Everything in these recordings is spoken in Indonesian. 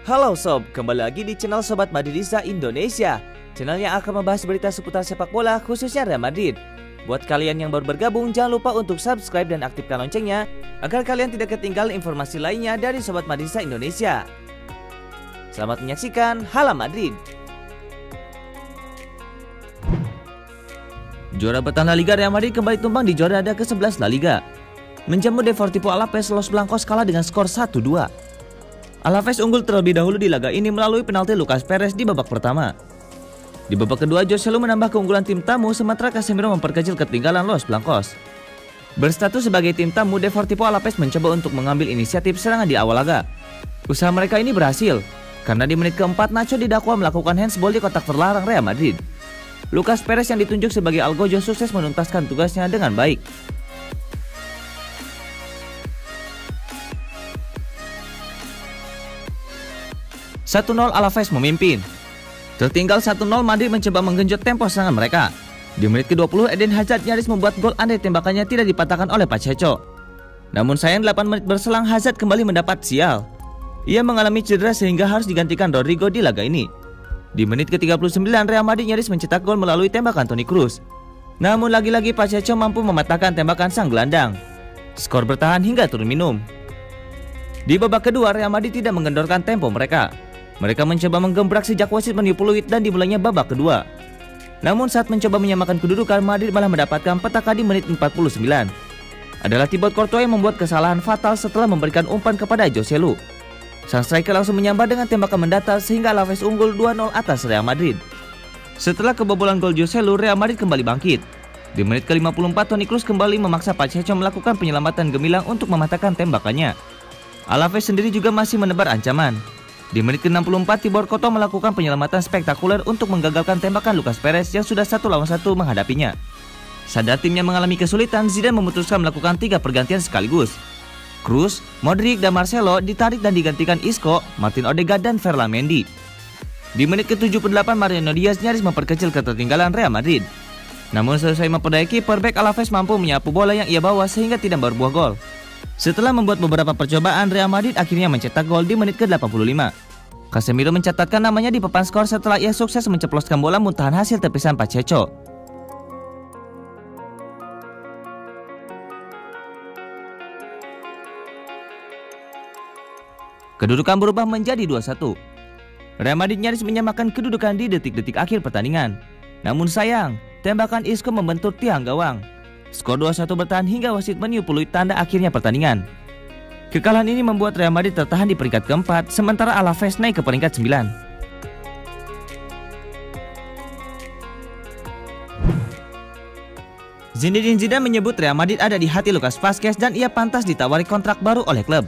Halo sob, kembali lagi di channel Sobat Madridista Indonesia, channel yang akan membahas berita seputar sepak bola khususnya Real Madrid. Buat kalian yang baru bergabung, jangan lupa untuk subscribe dan aktifkan loncengnya agar kalian tidak ketinggalan informasi lainnya dari Sobat Madridista Indonesia. Selamat menyaksikan Hala Madrid. Juara bertahan La Liga Real Madrid kembali tumbang di jornada ke-11 La Liga. Menjamu Deportivo Alaves, Los Blancos kalah dengan skor 1-2. Alaves unggul terlebih dahulu di laga ini melalui penalti Lucas Perez di babak pertama. Di babak kedua, Joselu menambah keunggulan tim tamu sementara Casemiro memperkecil ketinggalan Los Blancos. Berstatus sebagai tim tamu, Deportivo Alaves mencoba untuk mengambil inisiatif serangan di awal laga. Usaha mereka ini berhasil, karena di menit keempat Nacho didakwa melakukan handsball di kotak terlarang Real Madrid. Lucas Perez yang ditunjuk sebagai algojo sukses menuntaskan tugasnya dengan baik. 1-0 Alaves memimpin. Tertinggal 1-0, Madrid mencoba menggenjot tempo serangan mereka. Di menit ke-20, Eden Hazard nyaris membuat gol andai tembakannya tidak dipatahkan oleh Pacheco. Namun sayang 8 menit berselang Hazard kembali mendapat sial. Ia mengalami cedera sehingga harus digantikan Rodrigo di laga ini. Di menit ke-39, Real Madrid nyaris mencetak gol melalui tembakan Toni Kroos. Namun lagi-lagi Pacheco mampu mematahkan tembakan sang gelandang. Skor bertahan hingga turun minum. Di babak kedua, Real Madrid tidak mengendorkan tempo mereka. Mereka mencoba menggembrak sejak wasit meniup peluit dan dimulainya babak kedua. Namun saat mencoba menyamakan kedudukan, Madrid malah mendapatkan petaka di menit 49. Adalah Thibaut Courtois yang membuat kesalahan fatal setelah memberikan umpan kepada Joselu. Sang striker langsung menyambar dengan tembakan mendatar sehingga Alaves unggul 2-0 atas Real Madrid. Setelah kebobolan gol Joselu, Real Madrid kembali bangkit. Di menit ke-54, Toni Kroos kembali memaksa Pacheco melakukan penyelamatan gemilang untuk mematahkan tembakannya. Alaves sendiri juga masih menebar ancaman. Di menit ke-64, Thibaut Courtois melakukan penyelamatan spektakuler untuk menggagalkan tembakan Lucas Perez yang sudah 1 lawan 1 menghadapinya. Sadar timnya mengalami kesulitan, Zidane memutuskan melakukan 3 pergantian sekaligus. Kroos, Modric, dan Marcelo ditarik dan digantikan Isco, Martin Odegaard, dan Ferland Mendy. Di menit ke-78, Mariano Diaz nyaris memperkecil ketertinggalan Real Madrid. Namun selesai memperbaiki, perbek Alaves mampu menyapu bola yang ia bawa sehingga tidak berbuah gol. Setelah membuat beberapa percobaan, Real Madrid akhirnya mencetak gol di menit ke-85. Casemiro mencatatkan namanya di papan skor setelah ia sukses menceploskan bola muntahan hasil tepisan Pacheco. Kedudukan berubah menjadi 2-1. Real Madrid nyaris menyamakan kedudukan di detik-detik akhir pertandingan. Namun sayang, tembakan Isco membentur tiang gawang. Skor 2-1 bertahan hingga wasit meniup peluit tanda akhirnya pertandingan. Kekalahan ini membuat Real Madrid tertahan di peringkat keempat, sementara Alaves naik ke peringkat 9. Zinedine Zidane menyebut Real Madrid ada di hati Lucas Vazquez dan ia pantas ditawari kontrak baru oleh klub.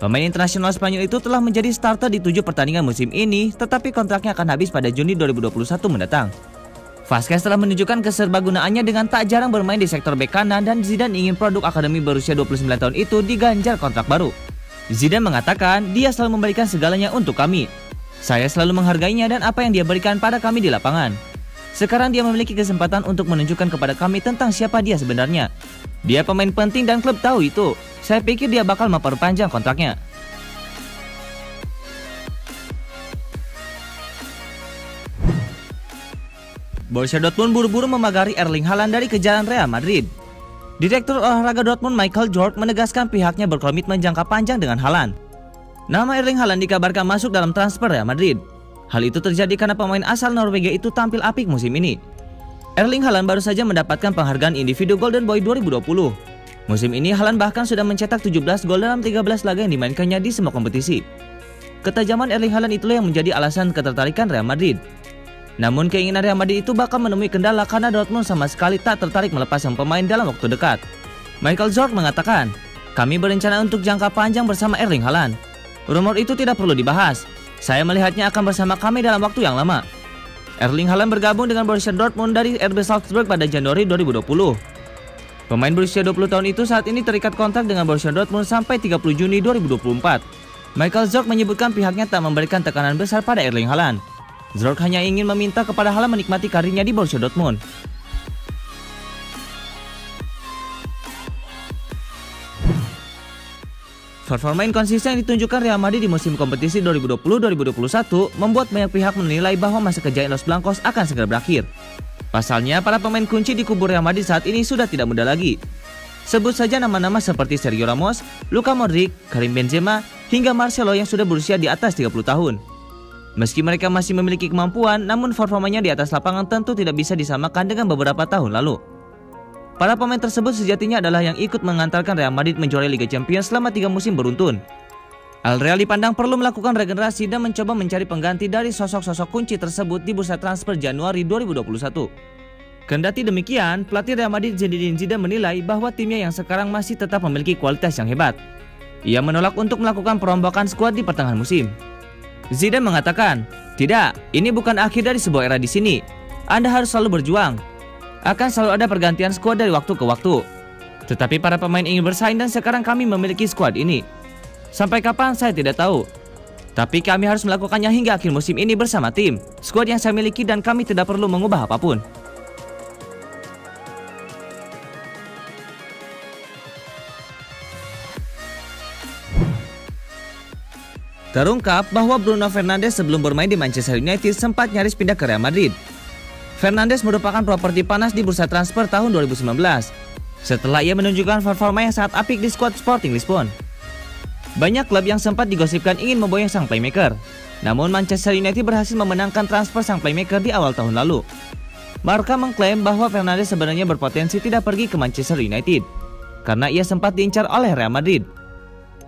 Pemain internasional Spanyol itu telah menjadi starter di 7 pertandingan musim ini, tetapi kontraknya akan habis pada Juni 2021 mendatang. Vazquez telah menunjukkan keserbagunaannya dengan tak jarang bermain di sektor bek kanan dan Zidane ingin produk akademi berusia 29 tahun itu diganjar kontrak baru. Zidane mengatakan dia selalu memberikan segalanya untuk kami. Saya selalu menghargainya dan apa yang dia berikan pada kami di lapangan. Sekarang dia memiliki kesempatan untuk menunjukkan kepada kami tentang siapa dia sebenarnya. Dia pemain penting dan klub tahu itu. Saya pikir dia bakal memperpanjang kontraknya. Borussia Dortmund buru-buru memagari Erling Haaland dari kejaran Real Madrid. Direktur olahraga Dortmund Michael Zorc menegaskan pihaknya berkomitmen jangka panjang dengan Haaland. Nama Erling Haaland dikabarkan masuk dalam transfer Real Madrid. Hal itu terjadi karena pemain asal Norwegia itu tampil apik musim ini. Erling Haaland baru saja mendapatkan penghargaan individu Golden Boy 2020. Musim ini Haaland bahkan sudah mencetak 17 gol dalam 13 laga yang dimainkannya di semua kompetisi. Ketajaman Erling Haaland itulah yang menjadi alasan ketertarikan Real Madrid. Namun keinginan Real Madrid itu bakal menemui kendala karena Dortmund sama sekali tak tertarik melepas sang pemain dalam waktu dekat. Michael Zorc mengatakan, kami berencana untuk jangka panjang bersama Erling Haaland. Rumor itu tidak perlu dibahas. Saya melihatnya akan bersama kami dalam waktu yang lama. Erling Haaland bergabung dengan Borussia Dortmund dari RB Salzburg pada Januari 2020. Pemain berusia 20 tahun itu saat ini terikat kontrak dengan Borussia Dortmund sampai 30 Juni 2024. Michael Zorc menyebutkan pihaknya tak memberikan tekanan besar pada Erling Haaland. Zorc hanya ingin meminta kepada Haaland menikmati karirnya di Borussia Dortmund. Performa inkonsisten yang ditunjukkan Real Madrid di musim kompetisi 2020-2021 membuat banyak pihak menilai bahwa masa kejayaan Los Blancos akan segera berakhir. Pasalnya, para pemain kunci di kubu Real Madrid saat ini sudah tidak muda lagi. Sebut saja nama-nama seperti Sergio Ramos, Luka Modric, Karim Benzema, hingga Marcelo yang sudah berusia di atas 30 tahun. Meski mereka masih memiliki kemampuan, namun performanya di atas lapangan tentu tidak bisa disamakan dengan beberapa tahun lalu. Para pemain tersebut sejatinya adalah yang ikut mengantarkan Real Madrid menjuarai Liga Champions selama 3 musim beruntun. Al Real dipandang perlu melakukan regenerasi dan mencoba mencari pengganti dari sosok-sosok kunci tersebut di bursa transfer Januari 2021. Kendati demikian, pelatih Real Madrid Zinedine Zidane menilai bahwa timnya yang sekarang masih tetap memiliki kualitas yang hebat. Ia menolak untuk melakukan perombakan skuad di pertengahan musim. Zidane mengatakan, "Tidak, ini bukan akhir dari sebuah era di sini. Anda harus selalu berjuang. Akan selalu ada pergantian skuad dari waktu ke waktu. Tetapi para pemain ingin bersaing dan sekarang kami memiliki skuad ini. Sampai kapan saya tidak tahu. Tapi kami harus melakukannya hingga akhir musim ini bersama tim, skuad yang saya miliki dan kami tidak perlu mengubah apapun." Terungkap bahwa Bruno Fernandes sebelum bermain di Manchester United sempat nyaris pindah ke Real Madrid. Fernandes merupakan properti panas di bursa transfer tahun 2019 setelah ia menunjukkan performa yang sangat apik di skuad Sporting Lisbon. Banyak klub yang sempat digosipkan ingin memboyong sang playmaker, namun Manchester United berhasil memenangkan transfer sang playmaker di awal tahun lalu. Marca mengklaim bahwa Fernandes sebenarnya berpotensi tidak pergi ke Manchester United karena ia sempat diincar oleh Real Madrid.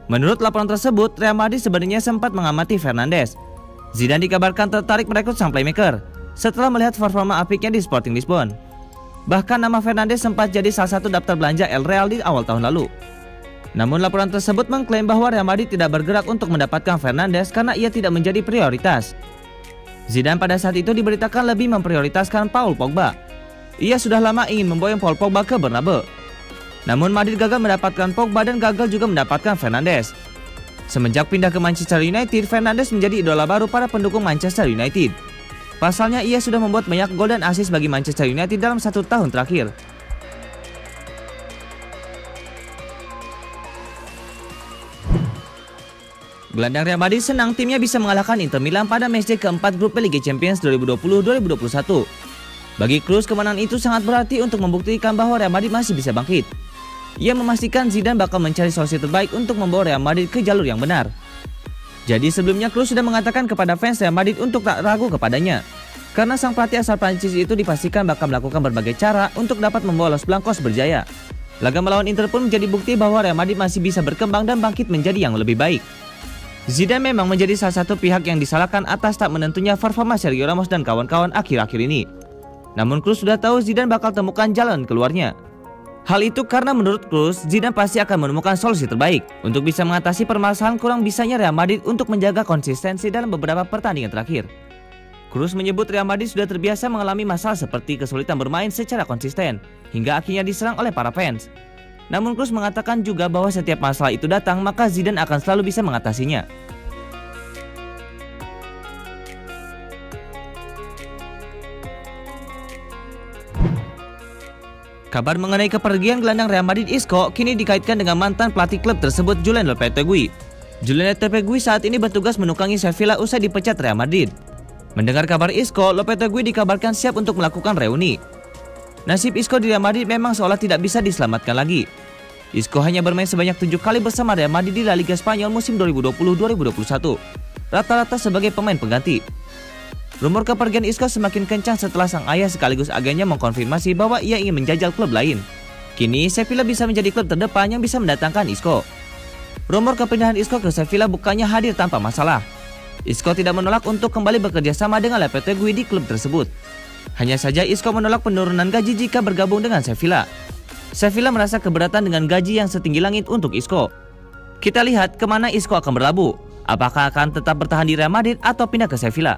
Menurut laporan tersebut, Real Madrid sebenarnya sempat mengamati Fernandes. Zidane dikabarkan tertarik merekrut sang playmaker setelah melihat performa apiknya di Sporting Lisbon. Bahkan nama Fernandes sempat jadi salah satu daftar belanja El Real di awal tahun lalu. Namun laporan tersebut mengklaim bahwa Real Madrid tidak bergerak untuk mendapatkan Fernandes karena ia tidak menjadi prioritas. Zidane pada saat itu diberitakan lebih memprioritaskan Paul Pogba. Ia sudah lama ingin memboyong Paul Pogba ke Bernabeu. Namun Madrid gagal mendapatkan Pogba dan gagal juga mendapatkan Fernandes. Semenjak pindah ke Manchester United, Fernandes menjadi idola baru para pendukung Manchester United. Pasalnya ia sudah membuat banyak gol dan assist bagi Manchester United dalam 1 tahun terakhir. Gelandang Real Madrid senang timnya bisa mengalahkan Inter Milan pada matchday keempat grup Liga Champions 2020-2021. Bagi Cruz, kemenangan itu sangat berarti untuk membuktikan bahwa Real Madrid masih bisa bangkit. Ia memastikan Zidane bakal mencari solusi terbaik untuk membawa Real Madrid ke jalur yang benar. Jadi sebelumnya Cruz sudah mengatakan kepada fans Real Madrid untuk tak ragu kepadanya. Karena sang pelatih asal Prancis itu dipastikan bakal melakukan berbagai cara untuk dapat membawa Los Blancos berjaya. Laga melawan Inter pun menjadi bukti bahwa Real Madrid masih bisa berkembang dan bangkit menjadi yang lebih baik. Zidane memang menjadi salah satu pihak yang disalahkan atas tak menentunya performa Sergio Ramos dan kawan-kawan akhir-akhir ini. Namun Cruz sudah tahu Zidane bakal temukan jalan keluarnya. Hal itu karena menurut Cruz, Zidane pasti akan menemukan solusi terbaik untuk bisa mengatasi permasalahan kurang bisanya Real Madrid untuk menjaga konsistensi dalam beberapa pertandingan terakhir. Cruz menyebut Real Madrid sudah terbiasa mengalami masalah seperti kesulitan bermain secara konsisten hingga akhirnya diserang oleh para fans. Namun Cruz mengatakan juga bahwa setiap masalah itu datang maka Zidane akan selalu bisa mengatasinya. Kabar mengenai kepergian gelandang Real Madrid Isco kini dikaitkan dengan mantan pelatih klub tersebut Julen Lopetegui. Julen Lopetegui saat ini bertugas menukangi Sevilla usai dipecat Real Madrid. Mendengar kabar Isco, Lopetegui dikabarkan siap untuk melakukan reuni. Nasib Isco di Real Madrid memang seolah tidak bisa diselamatkan lagi. Isco hanya bermain sebanyak 7 kali bersama Real Madrid di La Liga Spanyol musim 2020-2021, rata-rata sebagai pemain pengganti. Rumor kepergian Isco semakin kencang setelah sang ayah sekaligus agennya mengkonfirmasi bahwa ia ingin menjajal klub lain. Kini Sevilla bisa menjadi klub terdepan yang bisa mendatangkan Isco. Rumor kepindahan Isco ke Sevilla bukannya hadir tanpa masalah. Isco tidak menolak untuk kembali bekerja sama dengan Lopetegui di klub tersebut. Hanya saja Isco menolak penurunan gaji jika bergabung dengan Sevilla. Sevilla merasa keberatan dengan gaji yang setinggi langit untuk Isco. Kita lihat kemana Isco akan berlabuh. Apakah akan tetap bertahan di Real Madrid atau pindah ke Sevilla?